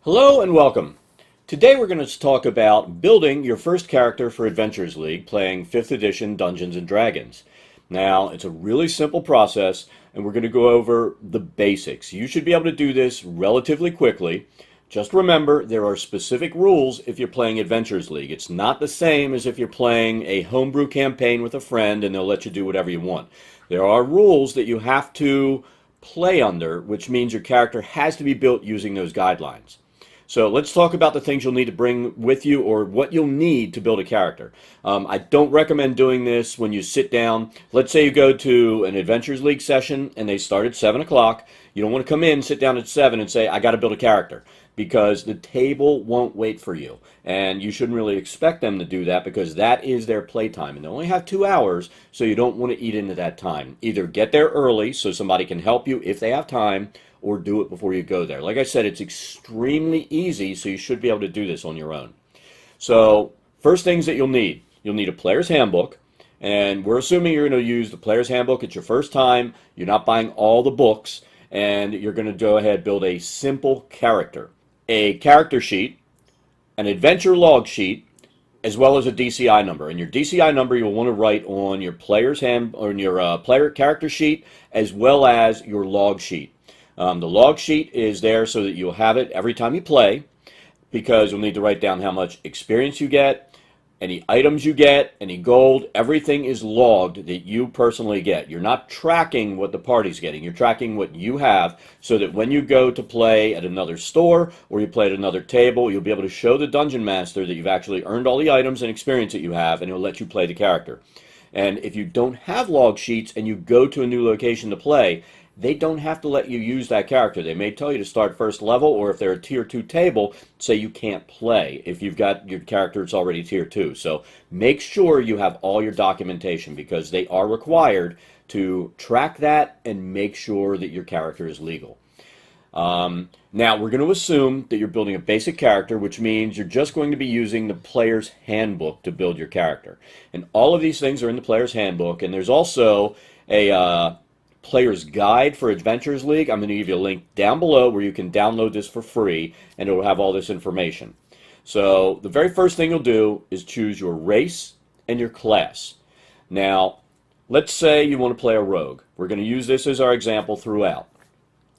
Hello and welcome. Today we're going to talk about building your first character for Adventures League playing 5th edition Dungeons and Dragons. Now, it's a really simple process and we're going to go over the basics. You should be able to do this relatively quickly. Just remember there are specific rules if you're playing Adventures League. It's not the same as if you're playing a homebrew campaign with a friend and they'll let you do whatever you want. There are rules that you have to play under, which means your character has to be built using those guidelines. So let's talk about the things you'll need to bring with you or what you'll need to build a character. I don't recommend doing this when you sit down. Let's say you go to an Adventures League session and they start at 7 o'clock. You don't want to come in, sit down at 7 and say, I got to build a character, because the table won't wait for you. And you shouldn't really expect them to do that because that is their playtime. And they only have 2 hours, so you don't want to eat into that time. Either get there early so somebody can help you if they have time, or do it before you go there. Like I said, it's extremely easy, so you should be able to do this on your own. So, first things that you'll need a player's handbook, and we're assuming you're going to use the player's handbook. It's your first time, you're not buying all the books, and you're going to go ahead and build a simple character. A character sheet, an adventure log sheet, as well as a DCI number. And your DCI number you'll want to write on your player's hand or on your player character sheet, as well as your log sheet. The log sheet is there so that you'll have it every time you play, because you'll need to write down how much experience you get, any items you get, any gold. Everything is logged that you personally get. You're not tracking what the party's getting. You're tracking what you have, so that when you go to play at another store or you play at another table, you'll be able to show the dungeon master that you've actually earned all the items and experience that you have, and he'll let you play the character. And if you don't have log sheets and you go to a new location to play, they don't have to let you use that character. They may tell you to start first level, or if they're a tier 2 table, say you can't play if you've got your character that's already tier 2. So make sure you have all your documentation, because they are required to track that and make sure that your character is legal. Now, we're going to assume that you're building a basic character, which means you're just going to be using the player's handbook to build your character. And all of these things are in the player's handbook, and there's also a player's guide for Adventures League. I'm going to give you a link down below where you can download this for free, and it will have all this information. So the very first thing you'll do is choose your race and your class. Now, let's say you want to play a rogue. We're going to use this as our example throughout.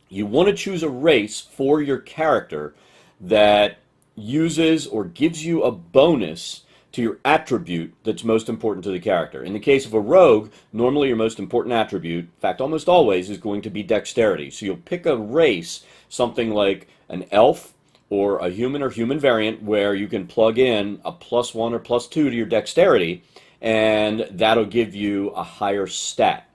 You want to choose a race for your character that uses or gives you a bonus to your attribute that's most important to the character. In the case of a rogue, normally your most important attribute, in fact almost always, is going to be dexterity. So you'll pick a race, something like an elf or a human or human variant, where you can plug in a +1 or +2 to your dexterity, and that'll give you a higher stat.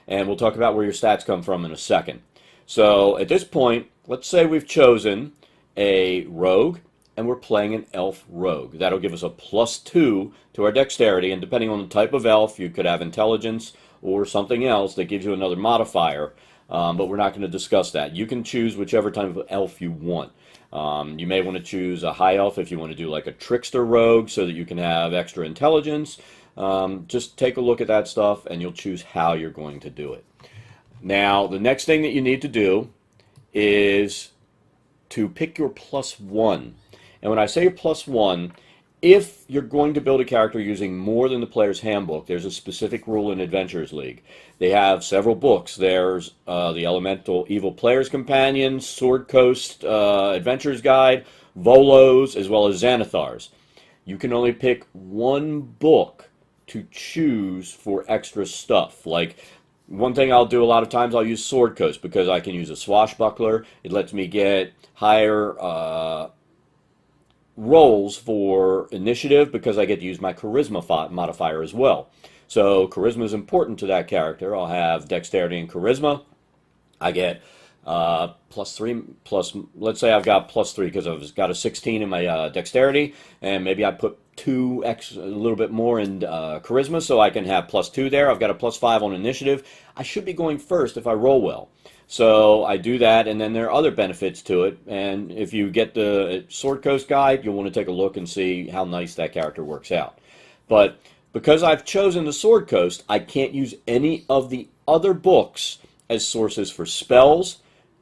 And we'll talk about where your stats come from in a second. So at this point, let's say we've chosen a rogue, and we're playing an elf rogue. That'll give us a +2 to our dexterity, and depending on the type of elf, you could have intelligence or something else that gives you another modifier, but we're not going to discuss that. You can choose whichever type of elf you want. You may want to choose a high elf if you want to do like a trickster rogue so that you can have extra intelligence. Just take a look at that stuff and you'll choose how you're going to do it. Now, the next thing that you need to do is to pick your +1. And when I say your +1, if you're going to build a character using more than the player's handbook, there's a specific rule in Adventures League. They have several books. There's the Elemental Evil Player's Companion, Sword Coast Adventures Guide, Volos, as well as Xanathar's. You can only pick one book to choose for extra stuff. Like, one thing I'll do a lot of times, I'll use Sword Coast because I can use a swashbuckler. It lets me get higher rolls for initiative because I get to use my charisma modifier as well. So charisma is important to that character. I'll have dexterity and charisma. I get +3 let's say I've got +3 because I've got a 16 in my dexterity, and maybe I put a little bit more in charisma, so I can have +2 there. I've got a +5 on initiative. I should be going first if I roll well. So I do that, and then there are other benefits to it. And if you get the Sword Coast guide, you'll want to take a look and see how nice that character works out. But because I've chosen the Sword Coast, I can't use any of the other books as sources for spells,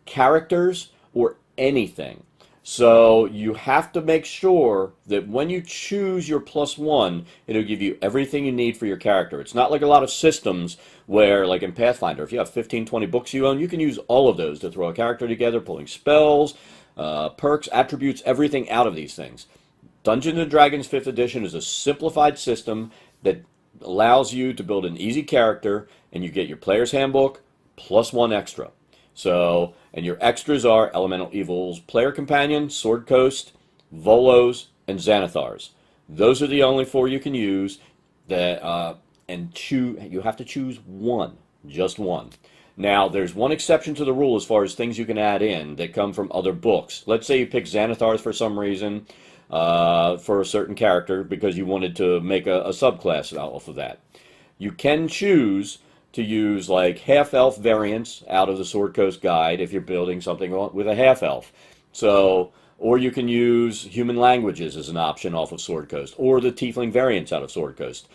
characters, or anything. So you have to make sure that when you choose your +1, it'll give you everything you need for your character. It's not like a lot of systems where, like in Pathfinder, if you have 15, 20 books you own, you can use all of those to throw a character together, pulling spells, perks, attributes, everything out of these things. Dungeons and Dragons 5th edition is a simplified system that allows you to build an easy character, and you get your player's handbook +1 extra. So, and your extras are Elemental Evils, Player Companion, Sword Coast, Volos, and Xanathars. Those are the only 4 you can use. That and you have to choose one, just one. Now, there's one exception to the rule as far as things you can add in that come from other books. Let's say you pick Xanathars for some reason, for a certain character because you wanted to make a subclass off of that. You can choose to use like half-elf variants out of the Sword Coast Guide if you're building something with a half-elf. So, or you can use human languages as an option off of Sword Coast, or the tiefling variants out of Sword Coast,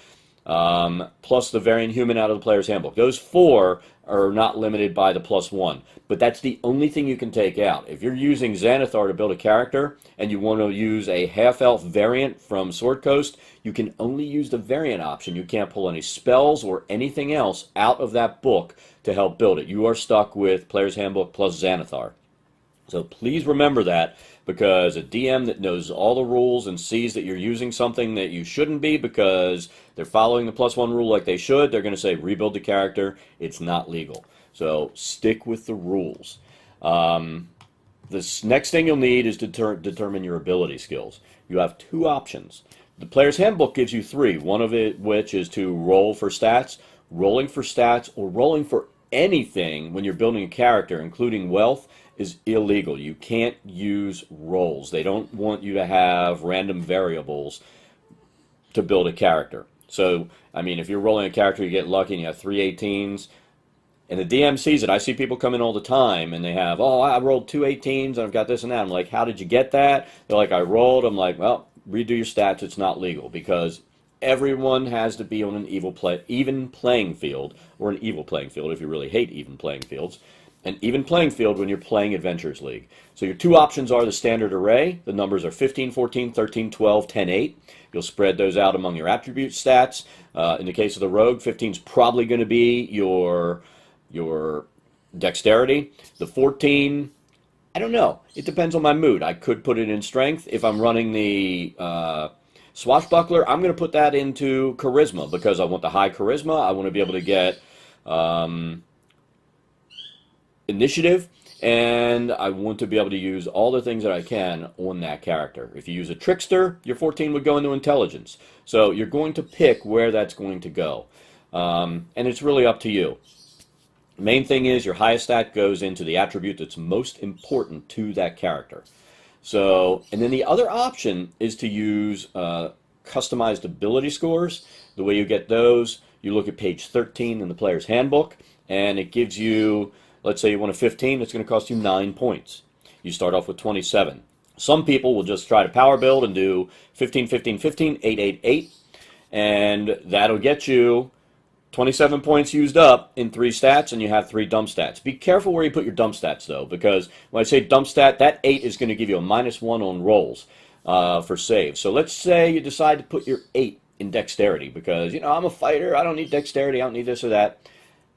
plus the variant human out of the player's handbook. Those 4 are not limited by the +1, but that's the only thing you can take out. If you're using Xanathar to build a character and you want to use a half-elf variant from Sword Coast, you can only use the variant option. You can't pull any spells or anything else out of that book to help build it. You are stuck with Player's Handbook plus Xanathar. So please remember that, because a DM that knows all the rules and sees that you're using something that you shouldn't be because they're following the +1 rule like they should, they're going to say rebuild the character. It's not legal. So stick with the rules. This next thing you'll need is to determine your ability skills. You have 2 options. The Player's Handbook gives you 3, one of it which is to roll for stats. Rolling for stats or rolling for anything when you're building a character, including wealth, is illegal. You can't use rolls. They don't want you to have random variables to build a character. So, I mean, if you're rolling a character, you get lucky and you have 3 18s, and the DM sees it. I see people come in all the time and they have, oh, I rolled 2 18s and I've got this and that. I'm like, how did you get that? They're like, I rolled. I'm like, well, redo your stats. It's not legal, because everyone has to be on an even playing field, or an evil playing field if you really hate even playing fields. An even playing field when you're playing Adventures League. So your 2 options are the standard array. The numbers are 15, 14, 13, 12, 10, 8. You'll spread those out among your attribute stats. In the case of the rogue, 15 is probably going to be your dexterity. The 14, I don't know. It depends on my mood. I could put it in strength. If I'm running the swashbuckler, I'm going to put that into charisma, because I want the high charisma. I want to be able to get initiative, and I want to be able to use all the things that I can on that character. If you use a trickster, your 14 would go into intelligence. So you're going to pick where that's going to go. And it's really up to you. The main thing is your highest stat goes into the attribute that's most important to that character. So, and then the other option is to use customized ability scores. The way you get those, you look at page 13 in the Player's Handbook, and it gives you, let's say you want a 15, it's going to cost you 9 points. You start off with 27. Some people will just try to power build and do 15, 15, 15, 8, 8, 8, and that'll get you 27 points used up in 3 stats, and you have 3 dump stats. Be careful where you put your dump stats, though, because when I say dump stat, that 8 is going to give you a -1 on rolls for saves. So let's say you decide to put your 8 in dexterity because, you know, I'm a fighter, I don't need dexterity, I don't need this or that.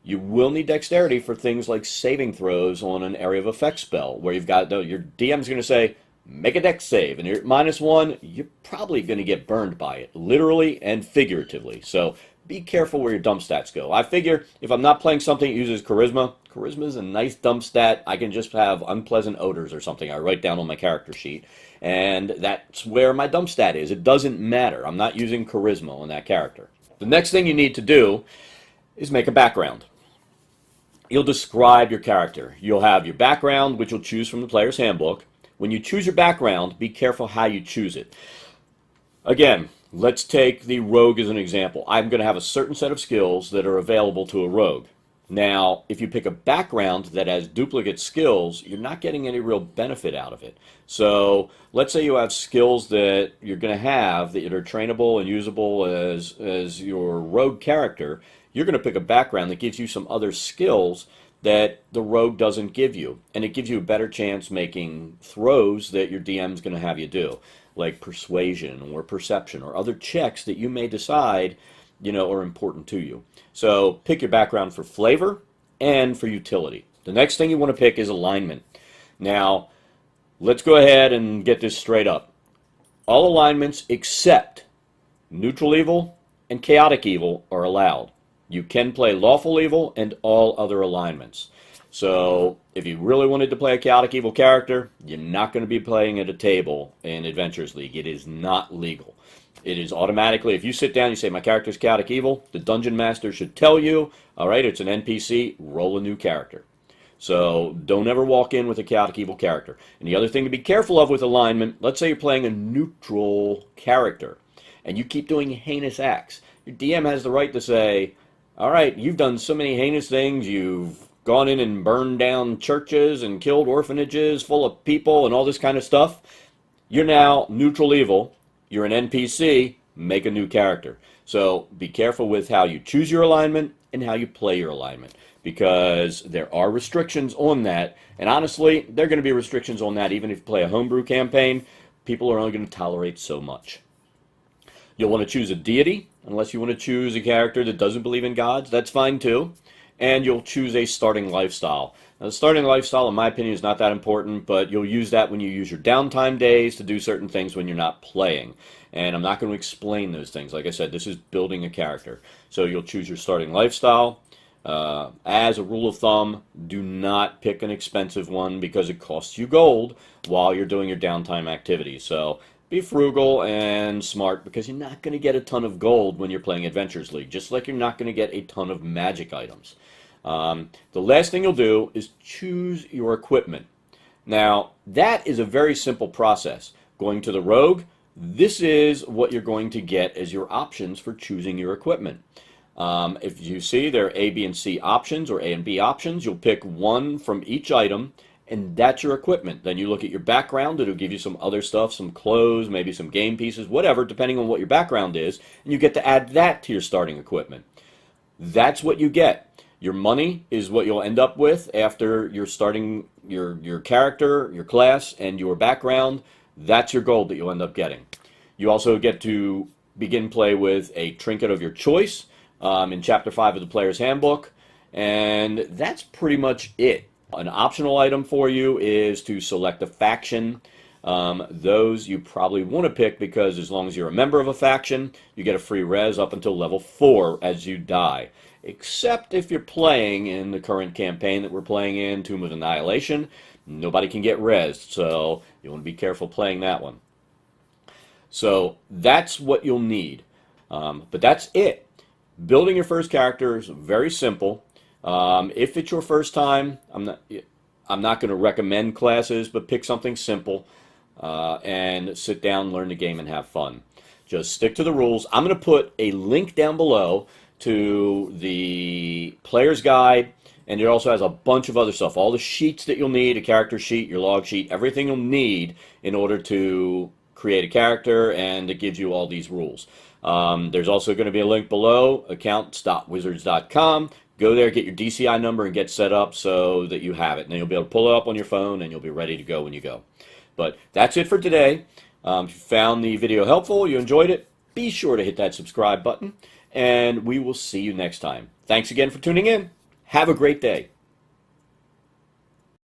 You will need dexterity for things like saving throws on an area of effect spell, where you've got, your DM's going to say, make a dex save, and you're at -1, you're probably going to get burned by it, literally and figuratively. So be careful where your dump stats go. I figure if I'm not playing something that uses charisma, charisma is a nice dump stat. I can just have unpleasant odors or something I write down on my character sheet, and that's where my dump stat is. It doesn't matter. I'm not using charisma on that character. The next thing you need to do is make a background. You'll describe your character. You'll have your background, which you'll choose from the Player's Handbook. When you choose your background, be careful how you choose it. Again, let's take the rogue as an example. I'm going to have a certain set of skills that are available to a rogue. Now, if you pick a background that has duplicate skills, you're not getting any real benefit out of it. So let's say you have skills that you're going to have that are trainable and usable as your rogue character. You're going to pick a background that gives you some other skills that the rogue doesn't give you, and it gives you a better chance making throws that your DM's going to have you do, like persuasion or perception or other checks that you may decide, are important to you. So pick your background for flavor and for utility. The next thing you want to pick is alignment. Now, let's go ahead and get this straight up. All alignments except neutral evil and chaotic evil are allowed. You can play lawful evil and all other alignments. So if you really wanted to play a chaotic evil character, you're not going to be playing at a table in Adventures League. It is not legal. It is automatically, if you sit down and you say, my character's chaotic evil, the dungeon master should tell you, all right, it's an NPC, roll a new character. So don't ever walk in with a chaotic evil character. And the other thing to be careful of with alignment, let's say you're playing a neutral character and you keep doing heinous acts. Your DM has the right to say, all right, you've done so many heinous things, you've gone in and burned down churches and killed orphanages full of people and all this kind of stuff. You're now neutral evil. You're an NPC, make a new character. So be careful with how you choose your alignment and how you play your alignment, because there are restrictions on that. And honestly, there are going to be restrictions on that even if you play a homebrew campaign. People are only going to tolerate so much. You'll want to choose a deity, unless you want to choose a character that doesn't believe in gods. That's fine too. And you'll choose a starting lifestyle. Now, the starting lifestyle, in my opinion, is not that important, but you'll use that when you use your downtime days to do certain things when you're not playing. And I'm not going to explain those things. Like I said, this is building a character. So you'll choose your starting lifestyle. As a rule of thumb, do not pick an expensive one because it costs you gold while you're doing your downtime activities. So be frugal and smart, because you're not going to get a ton of gold when you're playing Adventures League, just like you're not going to get a ton of magic items. The last thing you'll do is choose your equipment. Now, that is a very simple process. Going to the rogue, this is what you're going to get as your options for choosing your equipment. If you see there are A, B, and C options, or A and B options, you'll pick one from each item, and that's your equipment. Then you look at your background. It'll give you some other stuff, some clothes, maybe some game pieces, whatever, depending on what your background is, and you get to add that to your starting equipment. That's what you get. Your money is what you'll end up with after you're starting your character, your class, and your background. That's your gold that you'll end up getting. You also get to begin play with a trinket of your choice in Chapter 5 of the Player's Handbook, and that's pretty much it. An optional item for you is to select a faction. Those you probably want to pick because as long as you're a member of a faction, you get a free res up until level 4 as you die. Except if you're playing in the current campaign that we're playing in, Tomb of Annihilation, nobody can get res, so you want to be careful playing that one. So that's what you'll need. But that's it. Building your first character is very simple. If it's your first time, I'm not going to recommend classes, but pick something simple and sit down, learn the game, and have fun. Just stick to the rules. I'm going to put a link down below to the player's guide, and it also has a bunch of other stuff. All the sheets that you'll need, a character sheet, your log sheet, everything you'll need in order to create a character, and it gives you all these rules. There's also going to be a link below, accounts.wizards.com. Go there, get your DCI number, and get set up so that you have it. And then you'll be able to pull it up on your phone, and you'll be ready to go when you go. But that's it for today. If you found the video helpful, you enjoyed it, be sure to hit that subscribe button, and we will see you next time. Thanks again for tuning in. Have a great day.